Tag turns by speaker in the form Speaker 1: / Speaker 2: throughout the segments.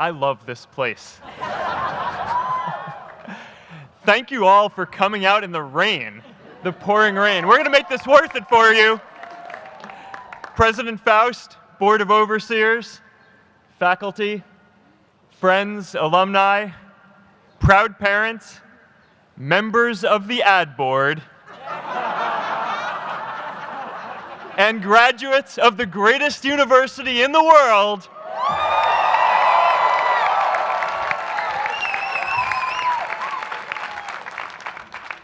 Speaker 1: I love this place. Thank you all for coming out in the rain, the pouring rain. We're going to make this worth it for you. President Faust, Board of Overseers, faculty, friends, alumni, proud parents, members of the ad board, and graduates of the greatest university in the world.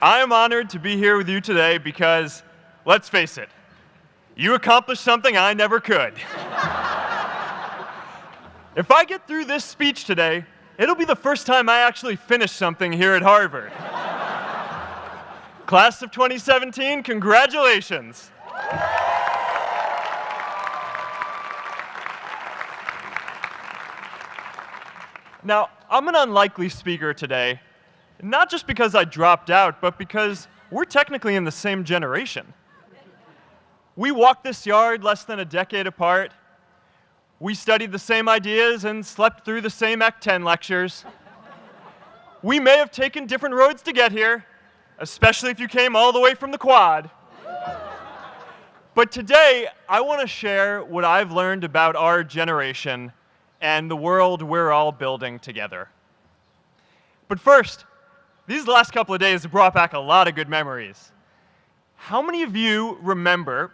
Speaker 1: I am honored to be here with you today because, let's face it, you accomplished something I never could. If I get through this speech today, it'll be the first time I actually finish something here at Harvard. Class of 2017, congratulations. Now, I'm an unlikely speaker today, not just because I dropped out, but because we're technically in the same generation. We walked this yard less than a decade apart. We studied the same ideas and slept through the same Act 10 lectures. We may have taken different roads to get here, especially if you came all the way from the Quad. But today, I want to share what I've learned about our generation and the world we're all building together. But first, these last couple of days have brought back a lot of good memories. How many of you remember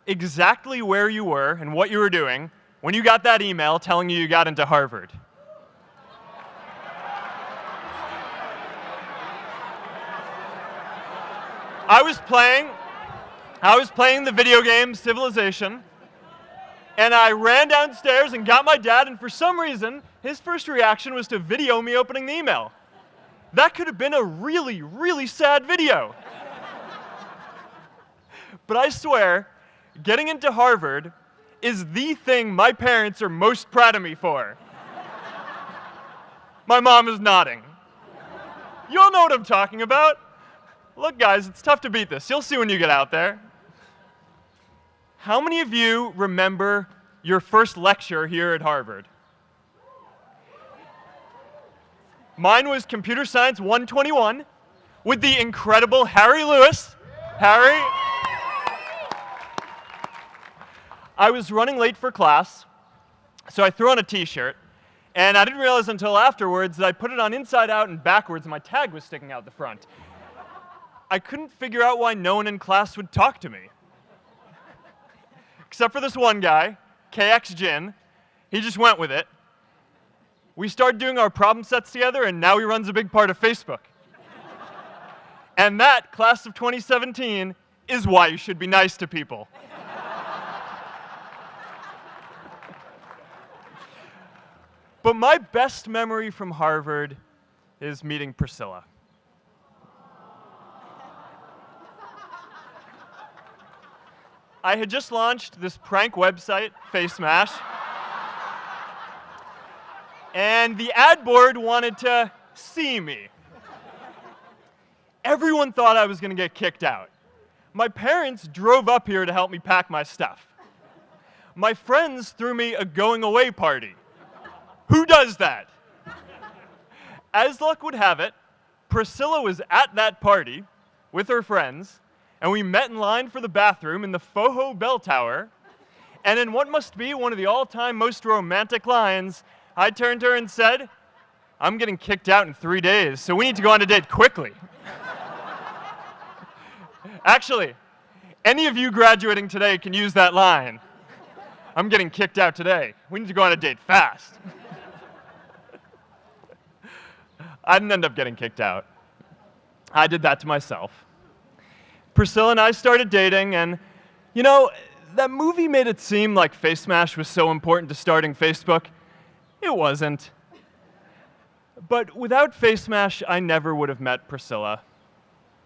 Speaker 1: exactly where you were and what you were doing when you got that email telling you got into Harvard? I was playing the video game Civilization, and I ran downstairs and got my dad, and for some reason, his first reaction was to video me opening the email. That could have been a really, really sad video. But I swear, getting into Harvard is the thing my parents are most proud of me for. My mom is nodding. You all know what I'm talking about. Look, guys, it's tough to beat this. You'll see when you get out there. How many of you remember your first lecture here at Harvard? Mine was Computer Science 121 with the incredible Harry Lewis. Harry. I was running late for class, so I threw on a t-shirt, and I didn't realize until afterwards that I put it on inside out and backwards, and my tag was sticking out the front. I couldn't figure out why no one in class would talk to me. Except for this one guy, KX Jin. He just went with it. We started doing our problem sets together, and now he runs a big part of Facebook. And that, class of 2017, is why you should be nice to people. But my best memory from Harvard is meeting Priscilla. I had just launched this prank website, Face Mash, and the ad board wanted to see me. Everyone thought I was going to get kicked out. My parents drove up here to help me pack my stuff. My friends threw me a going-away party. Who does that? As luck would have it, Priscilla was at that party with her friends, and we met in line for the bathroom in the Foho Bell Tower, and in what must be one of the all-time most romantic lines, I turned to her and said, "I'm getting kicked out in 3 days, so we need to go on a date quickly." Actually, any of you graduating today can use that line. "I'm getting kicked out today. We need to go on a date fast." I didn't end up getting kicked out. I did that to myself. Priscilla and I started dating, and, you know, that movie made it seem like Face Mash was so important to starting Facebook. It wasn't. But without Face Mash, I never would have met Priscilla.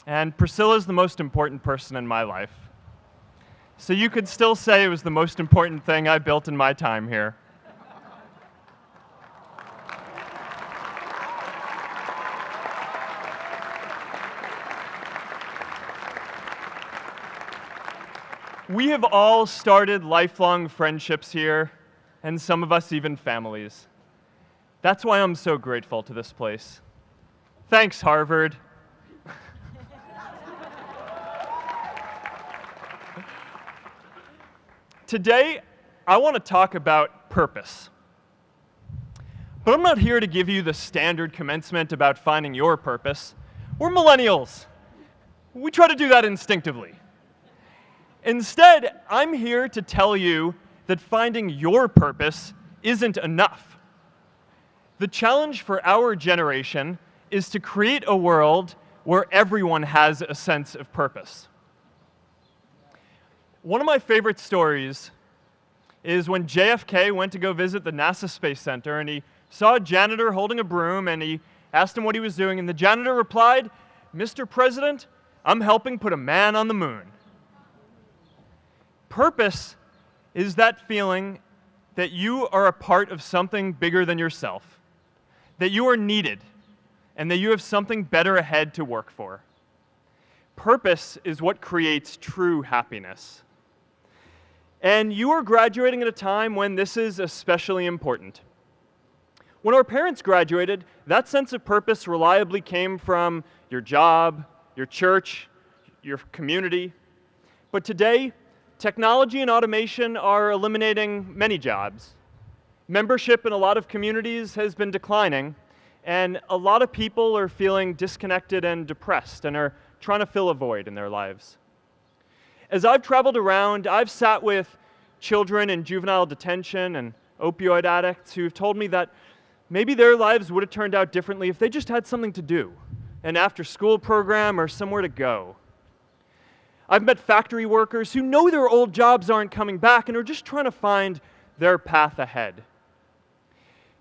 Speaker 1: And Priscilla's the most important person in my life. So you could still say it was the most important thing I built in my time here. We have all started lifelong friendships here, and some of us even families. That's why I'm so grateful to this place. Thanks, Harvard. Today, I want to talk about purpose. But I'm not here to give you the standard commencement about finding your purpose. We're millennials. We try to do that instinctively. Instead, I'm here to tell you that finding your purpose isn't enough. The challenge for our generation is to create a world where everyone has a sense of purpose. One of my favorite stories is when JFK went to go visit the NASA Space Center, and he saw a janitor holding a broom, and he asked him what he was doing, and the janitor replied, "Mr. President, I'm helping put a man on the moon." Purpose is that feeling that you are a part of something bigger than yourself, that you are needed, and that you have something better ahead to work for. Purpose is what creates true happiness. And you are graduating at a time when this is especially important. When our parents graduated, that sense of purpose reliably came from your job, your church, your community. But today, technology and automation are eliminating many jobs. Membership in a lot of communities has been declining, and a lot of people are feeling disconnected and depressed and are trying to fill a void in their lives. As I've traveled around, I've sat with children in juvenile detention and opioid addicts who've told me that maybe their lives would have turned out differently if they just had something to do, an after-school program or somewhere to go. I've met factory workers who know their old jobs aren't coming back and are just trying to find their path ahead.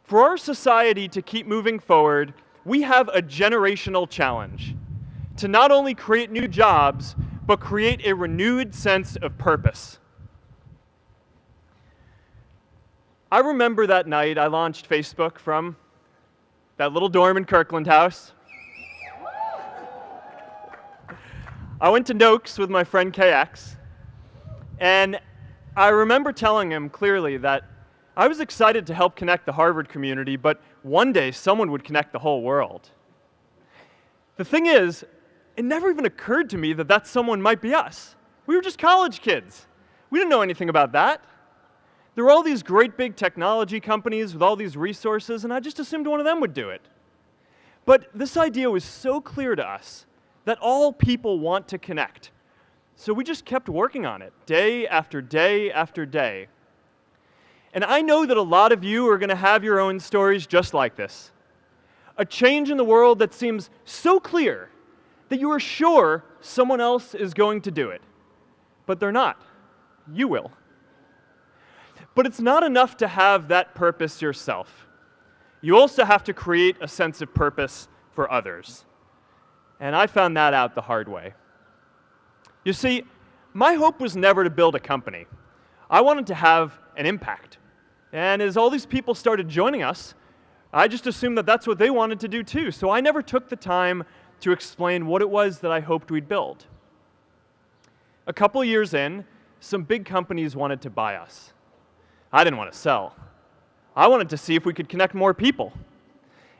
Speaker 1: For our society to keep moving forward, we have a generational challenge to not only create new jobs, but create a renewed sense of purpose. I remember that night I launched Facebook from that little dorm in Kirkland House. I went to Noakes with my friend KX, and I remember telling him clearly that I was excited to help connect the Harvard community, but one day someone would connect the whole world. The thing is, it never even occurred to me that that someone might be us. We were just college kids. We didn't know anything about that. There were all these great big technology companies with all these resources, and I just assumed one of them would do it. But this idea was so clear to us that all people want to connect. So we just kept working on it, day after day after day. And I know that a lot of you are going to have your own stories just like this. A change in the world that seems so clear that you are sure someone else is going to do it. But they're not. You will. But it's not enough to have that purpose yourself. You also have to create a sense of purpose for others. And I found that out the hard way. You see, my hope was never to build a company. I wanted to have an impact. And as all these people started joining us, I just assumed that that's what they wanted to do too. So I never took the time to explain what it was that I hoped we'd build. A couple years in, some big companies wanted to buy us. I didn't want to sell. I wanted to see if we could connect more people.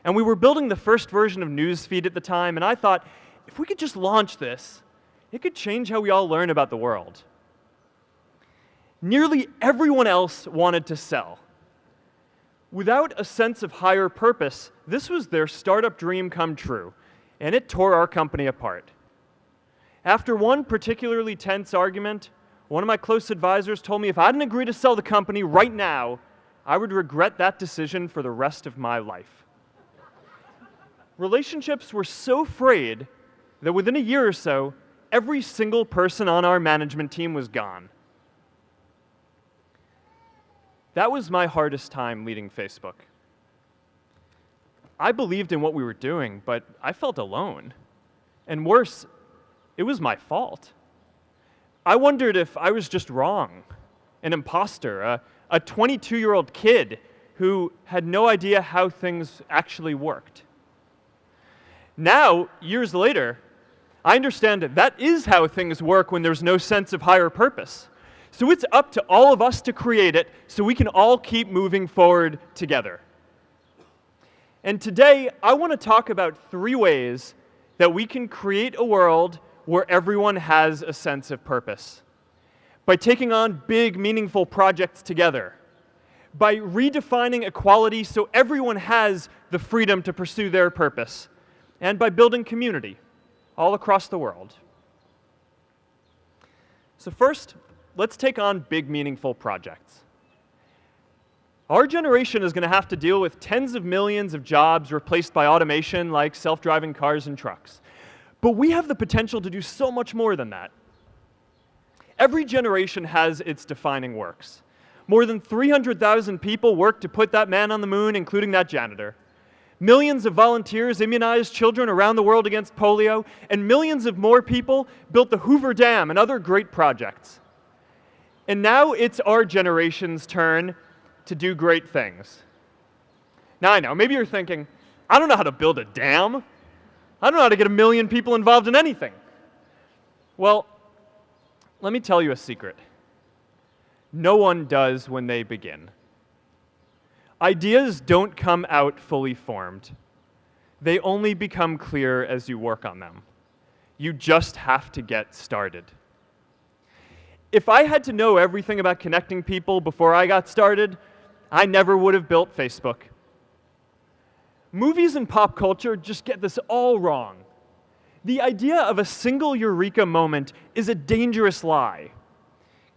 Speaker 1: And we were building the first version of Newsfeed at the time, and I thought, if we could just launch this, it could change how we all learn about the world. Nearly everyone else wanted to sell. Without a sense of higher purpose, this was their startup dream come true, and it tore our company apart. After one particularly tense argument, one of my close advisors told me if I didn't agree to sell the company right now, I would regret that decision for the rest of my life. Relationships were so frayed that within a year or so, every single person on our management team was gone. That was my hardest time leading Facebook. I believed in what we were doing, but I felt alone. And worse, it was my fault. I wondered if I was just wrong, an imposter, a 22-year-old kid who had no idea how things actually worked. Now, years later, I understand that is how things work when there's no sense of higher purpose. So it's up to all of us to create it so we can all keep moving forward together. And today, I want to talk about 3 ways that we can create a world where everyone has a sense of purpose. By taking on big, meaningful projects together. By redefining equality so everyone has the freedom to pursue their purpose. And by building community all across the world. So first, let's take on big, meaningful projects. Our generation is going to have to deal with tens of millions of jobs replaced by automation like self-driving cars and trucks. But we have the potential to do so much more than that. Every generation has its defining works. More than 300,000 people worked to put that man on the moon, including that janitor. Millions of volunteers immunized children around the world against polio, and millions of more people built the Hoover Dam and other great projects. And now it's our generation's turn to do great things. Now I know, maybe you're thinking, I don't know how to build a dam. I don't know how to get 1 million people involved in anything. Well, let me tell you a secret. No one does when they begin. Ideas don't come out fully formed. They only become clear as you work on them. You just have to get started. If I had to know everything about connecting people before I got started, I never would have built Facebook. Movies and pop culture just get this all wrong. The idea of a single eureka moment is a dangerous lie.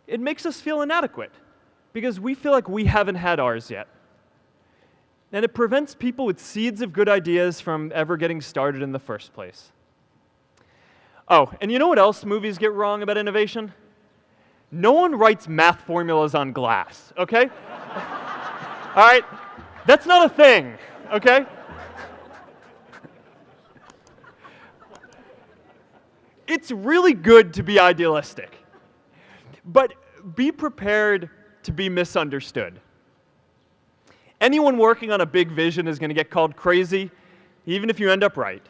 Speaker 1: It makes us feel inadequate because we feel like we haven't had ours yet. And it prevents people with seeds of good ideas from ever getting started in the first place. Oh, and you know what else movies get wrong about innovation? No one writes math formulas on glass, okay? All right? That's not a thing, okay? It's really good to be idealistic, but be prepared to be misunderstood. Anyone working on a big vision is going to get called crazy, even if you end up right.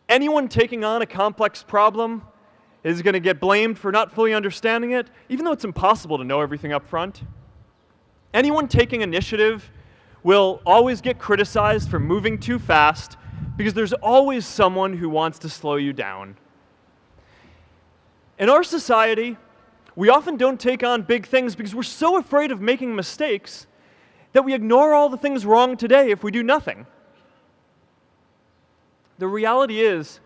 Speaker 1: Anyone taking on a complex problem is going to get blamed for not fully understanding it, even though it's impossible to know everything up front. Anyone taking initiative will always get criticized for moving too fast because there's always someone who wants to slow you down. In our society, we often don't take on big things because we're so afraid of making mistakes that we ignore all the things wrong today if we do nothing. The reality is,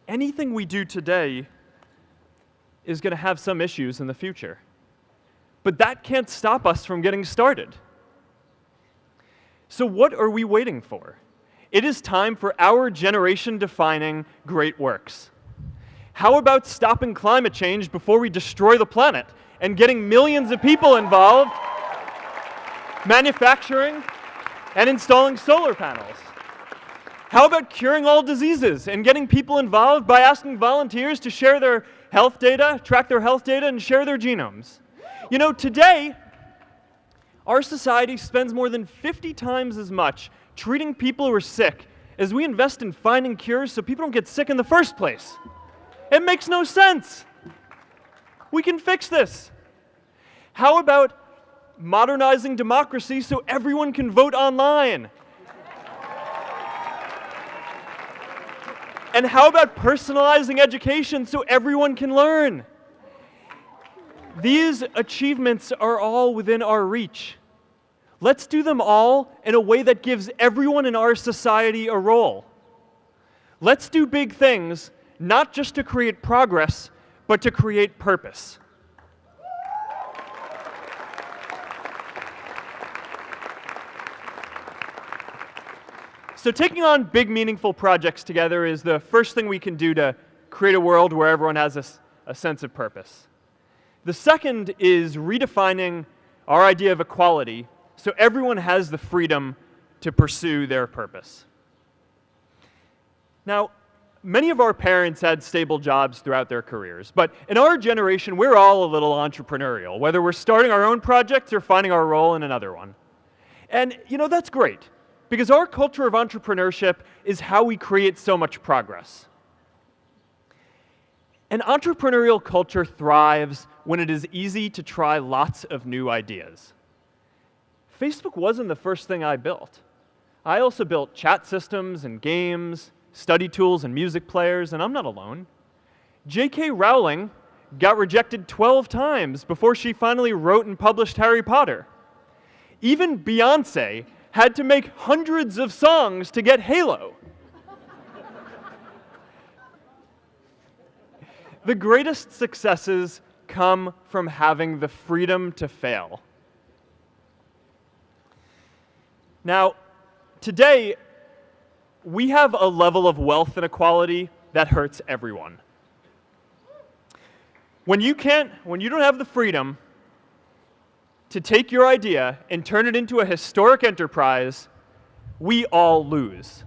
Speaker 1: anything we do today is going to have some issues in the future. But that can't stop us from getting started. So what are we waiting for? It is time for our generation-defining great works. How about stopping climate change before we destroy the planet and getting millions of people involved manufacturing and installing solar panels? How about curing all diseases and getting people involved by asking volunteers to share their health data, track their health data, and share their genomes? You know, today, our society spends more than 50 times as much treating people who are sick as we invest in finding cures so people don't get sick in the first place. It makes no sense. We can fix this. How about modernizing democracy so everyone can vote online? And how about personalizing education so everyone can learn? These achievements are all within our reach. Let's do them all in a way that gives everyone in our society a role. Let's do big things, not just to create progress, but to create purpose. So taking on big, meaningful projects together is the first thing we can do to create a world where everyone has a sense of purpose. The second is redefining our idea of equality so everyone has the freedom to pursue their purpose. Now, many of our parents had stable jobs throughout their careers, but in our generation, we're all a little entrepreneurial, whether we're starting our own projects or finding our role in another one. And, you know, that's great, because our culture of entrepreneurship is how we create so much progress. An entrepreneurial culture thrives when it is easy to try lots of new ideas. Facebook wasn't the first thing I built. I also built chat systems and games, study tools and music players, and I'm not alone. J.K. Rowling got rejected 12 times before she finally wrote and published Harry Potter. Even Beyoncé had to make hundreds of songs to get Halo. The greatest successes come from having the freedom to fail. Now, today, we have a level of wealth inequality that hurts everyone. When you don't have the freedom to take your idea and turn it into a historic enterprise, we all lose.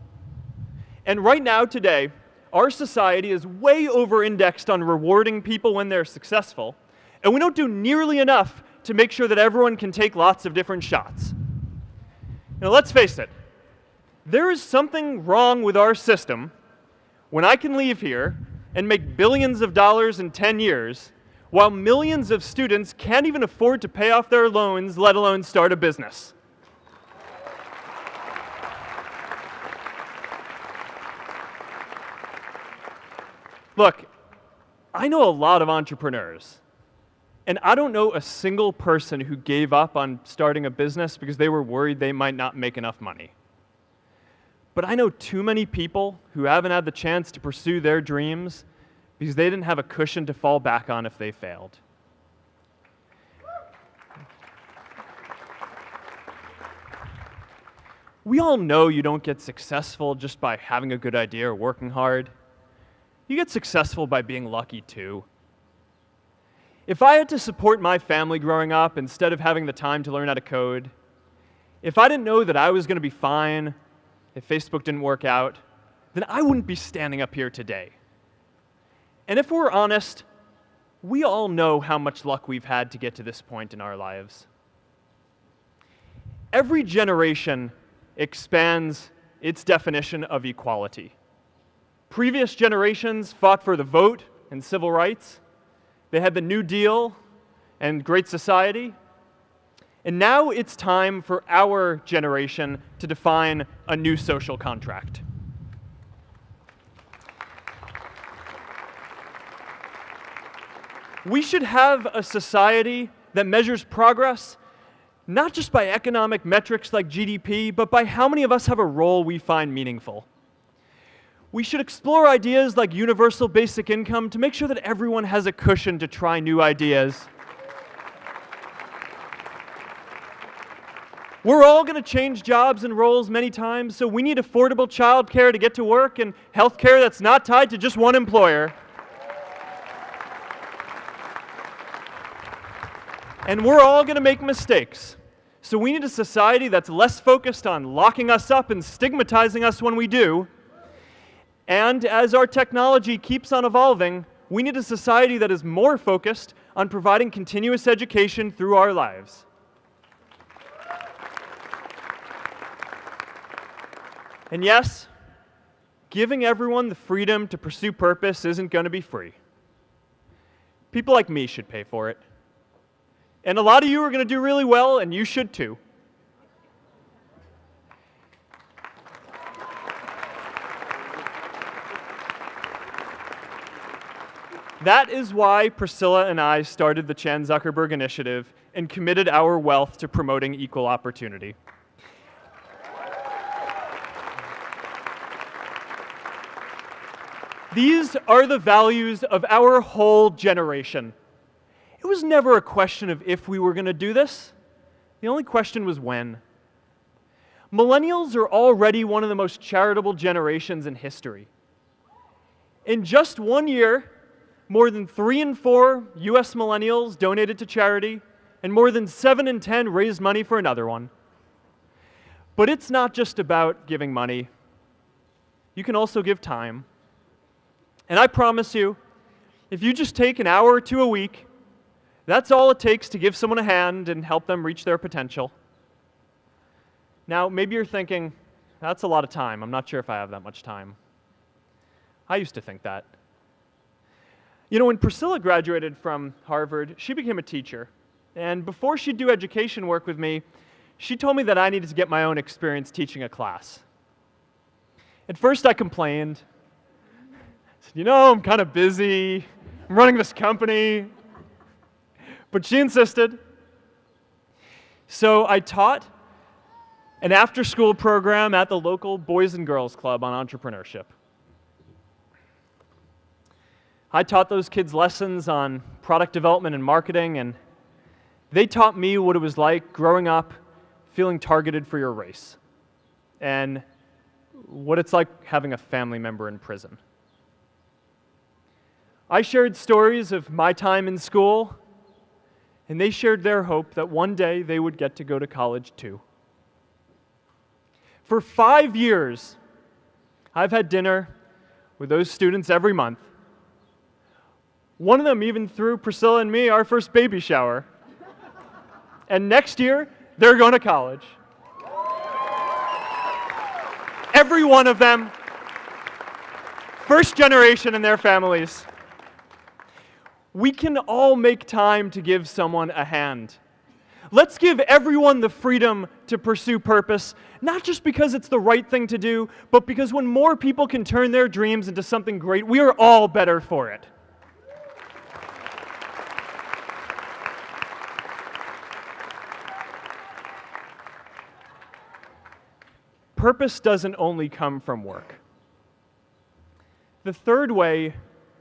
Speaker 1: And right now, today, our society is way over-indexed on rewarding people when they're successful, and we don't do nearly enough to make sure that everyone can take lots of different shots. Now, let's face it, there is something wrong with our system when I can leave here and make billions of dollars in 10 years, while millions of students can't even afford to pay off their loans, let alone start a business. Look, I know a lot of entrepreneurs, and I don't know a single person who gave up on starting a business because they were worried they might not make enough money. But I know too many people who haven't had the chance to pursue their dreams because they didn't have a cushion to fall back on if they failed. We all know you don't get successful just by having a good idea or working hard. You get successful by being lucky too. If I had to support my family growing up instead of having the time to learn how to code, if I didn't know that I was going to be fine if Facebook didn't work out, then I wouldn't be standing up here today. And if we're honest, we all know how much luck we've had to get to this point in our lives. Every generation expands its definition of equality. Previous generations fought for the vote and civil rights. They had the New Deal and Great Society. And now it's time for our generation to define a new social contract. We should have a society that measures progress not just by economic metrics like GDP, but by how many of us have a role we find meaningful. We should explore ideas like universal basic income to make sure that everyone has a cushion to try new ideas. We're all going to change jobs and roles many times, so we need affordable childcare to get to work and healthcare that's not tied to just one employer. And we're all going to make mistakes. So we need a society that's less focused on locking us up and stigmatizing us when we do. And as our technology keeps on evolving, we need a society that is more focused on providing continuous education through our lives. And yes, giving everyone the freedom to pursue purpose isn't going to be free. People like me should pay for it. And a lot of you are going to do really well, and you should too. That is why Priscilla and I started the ZUCKERBERG initiative and committed our wealth to promoting equal opportunity. These are the values of our whole generation. It was never a question of if we were going to do this. The only question was when. Millennials are already one of the most charitable generations in history. In just 1 year, more than 3 in 4 US millennials donated to charity, and more than 7 in 10 raised money for another one. But it's not just about giving money. You can also give time. And I promise you, if you just take an hour or two a week, that's all it takes to give someone a hand and help them reach their potential. Now, maybe you're thinking, that's a lot of time. I'm not sure if I have that much time. I used to think that. You know, when Priscilla graduated from Harvard, she became a teacher. And before she'd do education work with me, she told me that I needed to get my own experience teaching a class. At first I complained. I said, I'm kind of busy. I'm running this company. But she insisted. So I taught an after-school program at the local Boys and Girls Club on entrepreneurship. I taught those kids lessons on product development and marketing, and they taught me what it was like growing up feeling targeted for your race, and what it's like having a family member in prison. I shared stories of my time in school, and they shared their hope that one day they would get to go to college too. For 5 years, I've had dinner with those students every month. One of them even threw Priscilla and me our first baby shower. And next year, they're going to college. Every one of them, first generation in their families. We can all make time to give someone a hand. Let's give everyone the freedom to pursue purpose, not just because it's the right thing to do, but because when more people can turn their dreams into something great, we are all better for it. Purpose doesn't only come from work. The third way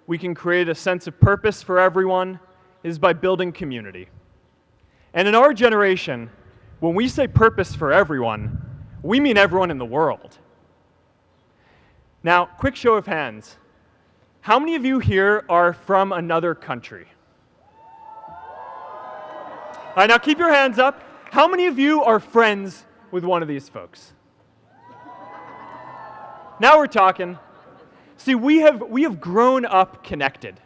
Speaker 1: we can create a sense of purpose for everyone is by building community. And in our generation, when we say purpose for everyone, we mean everyone in the world. Now, quick show of hands. How many of you here are from another country? All right, now keep your hands up. How many of you are friends with one of these folks? Now we're talking. See, we have grown up connected.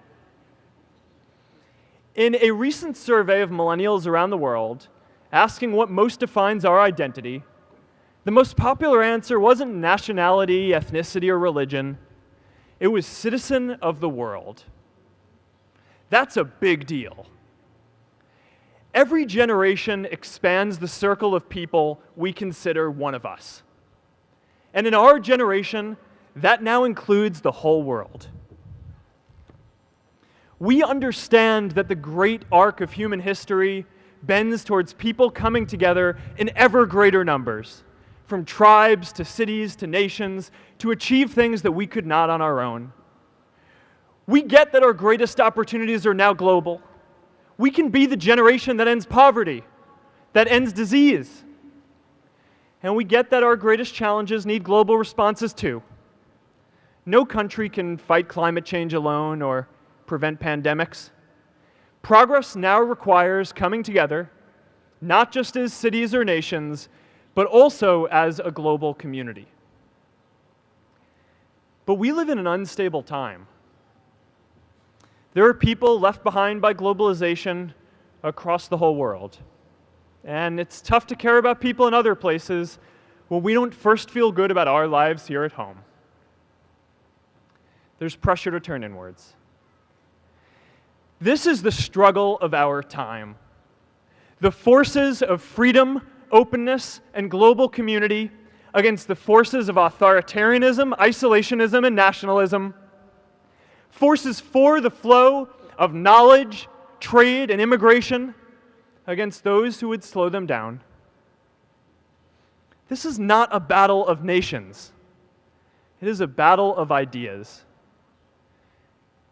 Speaker 1: In a recent survey of millennials around the world, asking what most defines our identity, the most popular answer wasn't nationality, ethnicity, or religion. It was citizen of the world. That's a big deal. Every generation expands the circle of people we consider one of us. And in our generation, that now includes the whole world. We understand that the great arc of human history bends towards people coming together in ever greater numbers, from tribes to cities to nations, to achieve things that we could not on our own. We get that our greatest opportunities are now global. We can be the generation that ends poverty, that ends disease. And we get that our greatest challenges need global responses too. No country can fight climate change alone or prevent pandemics. Progress now requires coming together, not just as cities or nations, but also as a global community. But we live in an unstable time. There are people left behind by globalization across the whole world. And it's tough to care about people in other places when we don't first feel good about our lives here at home. There's pressure to turn inwards. This is the struggle of our time. The forces of freedom, openness, and global community against the forces of authoritarianism, isolationism, and nationalism. Forces for the flow of knowledge, trade, and immigration against those who would slow them down. This is not a battle of nations. It is a battle of ideas.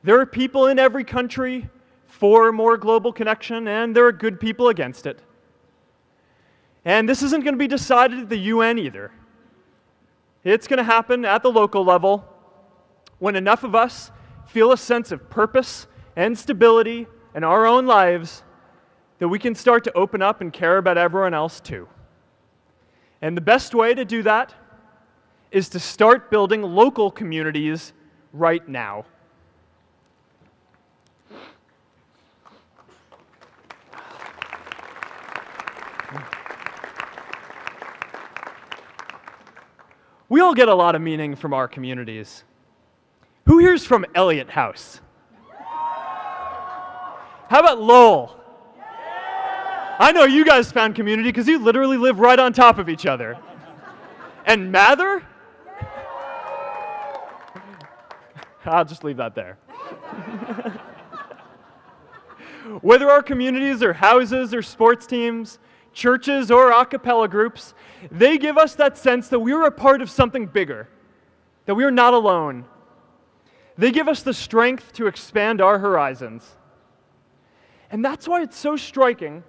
Speaker 1: There are people in every country for more global connection, and there are good people against it. And this isn't going to be decided at the UN either. It's going to happen at the local level when enough of us feel a sense of purpose and stability in our own lives that we can start to open up and care about everyone else too. And the best way to do that is to start building local communities right now. We all get a lot of meaning from our communities. Who here's from Elliott House? How about Lowell? I know you guys found community because you literally live right on top of each other. And Mather? I'll just leave that there. Whether our communities are houses or sports teams, churches or a cappella groups, they give us that sense that we are a part of something bigger, that we are not alone. They give us the strength to expand our horizons. And that's why it's so striking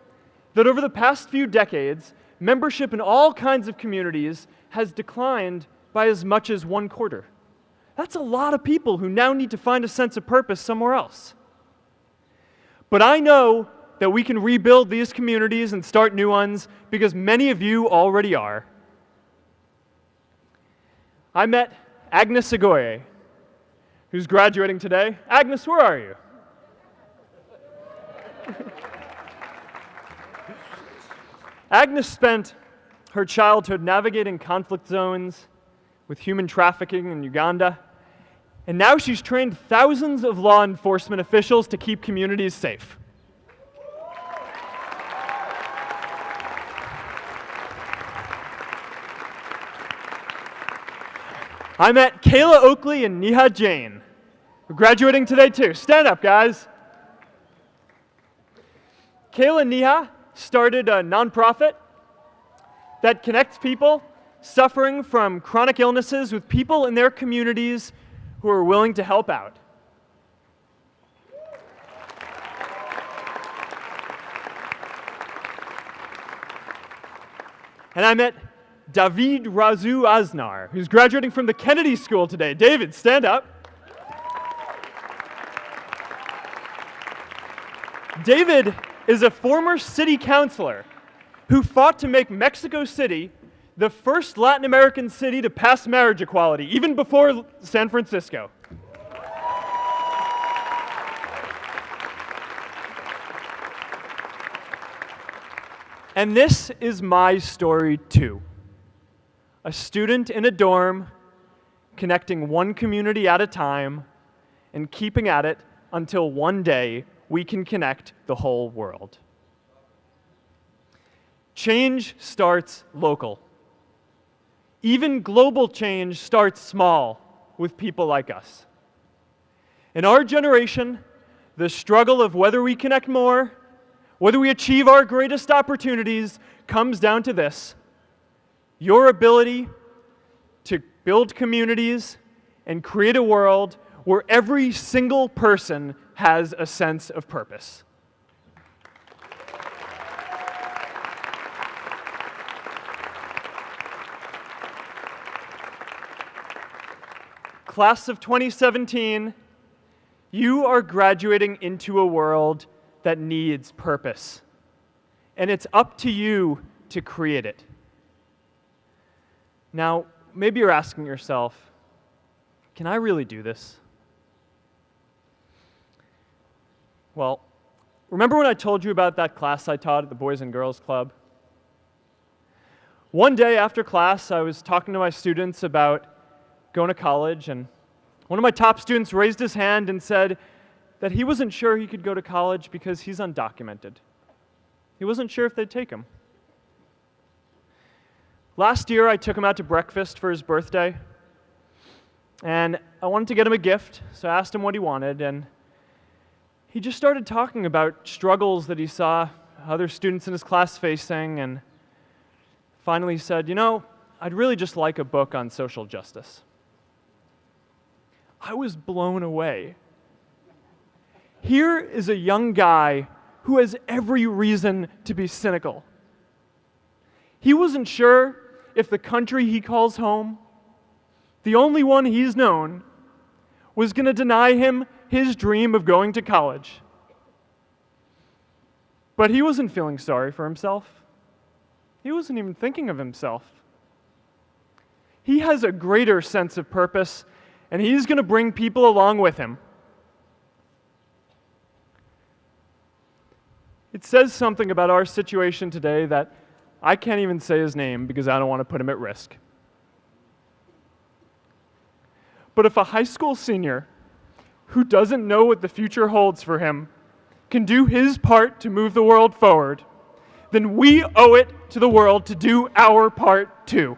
Speaker 1: that over the past few decades, membership in all kinds of communities has declined by as much as 1/4. That's a lot of people who now need to find a sense of purpose somewhere else. But I know that we can rebuild these communities and start new ones because many of you already are. I met Agnes Agoye, who's graduating today. Agnes, where are you? Agnes spent her childhood navigating conflict zones with human trafficking in Uganda, and now she's trained thousands of law enforcement officials to keep communities safe. I met Kayla Oakley and Neha Jain. We're graduating today too. Stand up, guys. Kayla and Neha started a nonprofit that connects people suffering from chronic illnesses with people in their communities who are willing to help out. And I met David Razu Aznar, who's graduating from the Kennedy School today. David, stand up. David is a former city councilor who fought to make Mexico City the first Latin American city to pass marriage equality, even before San Francisco. And this is my story too. A student in a dorm, connecting one community at a time, and keeping at it until one day we can connect the whole world. Change starts local. Even global change starts small with people like us. In our generation, the struggle of whether we connect more, whether we achieve our greatest opportunities, comes down to this: your ability to build communities and create a world where every single person has a sense of purpose. Class of 2017, you are graduating into a world that needs purpose, and it's up to you to create it. Now, maybe you're asking yourself, can I really do this? Well, remember when I told you about that class I taught at the Boys and Girls Club? One day after class, I was talking to my students about going to college, and one of my top students raised his hand and said that he wasn't sure he could go to college because he's undocumented. He wasn't sure if they'd take him. Last year, I took him out to breakfast for his birthday, and I wanted to get him a gift, so I asked him what he wanted, and he just started talking about struggles that he saw other students in his class facing, and finally said, I'd really just like a book on social justice. I was blown away. Here is a young guy who has every reason to be cynical. He wasn't sure if the country he calls home, the only one he's known, was going to deny him his dream of going to college. But he wasn't feeling sorry for himself. He wasn't even thinking of himself. He has a greater sense of purpose, and he's going to bring people along with him. It says something about our situation today that I can't even say his name because I don't want to put him at risk. But if a high school senior who doesn't know what the future holds for him can do his part to move the world forward, then we owe it to the world to do our part too.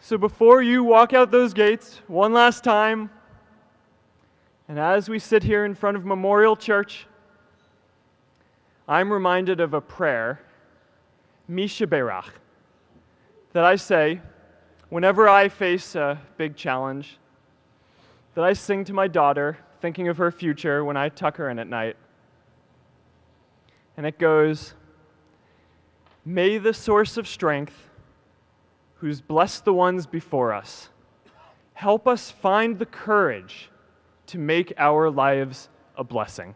Speaker 1: So before you walk out those gates one last time, and as we sit here in front of Memorial Church, I'm reminded of a prayer, Misha Berach, that I say whenever I face a big challenge, that I sing to my daughter, thinking of her future when I tuck her in at night. And it goes, "May the source of strength, who's blessed the ones before us, help us find the courage to make our lives a blessing."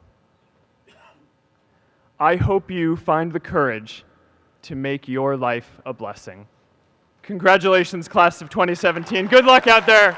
Speaker 1: I hope you find the courage to make your life a blessing. Congratulations, class of 2017. Good luck out there.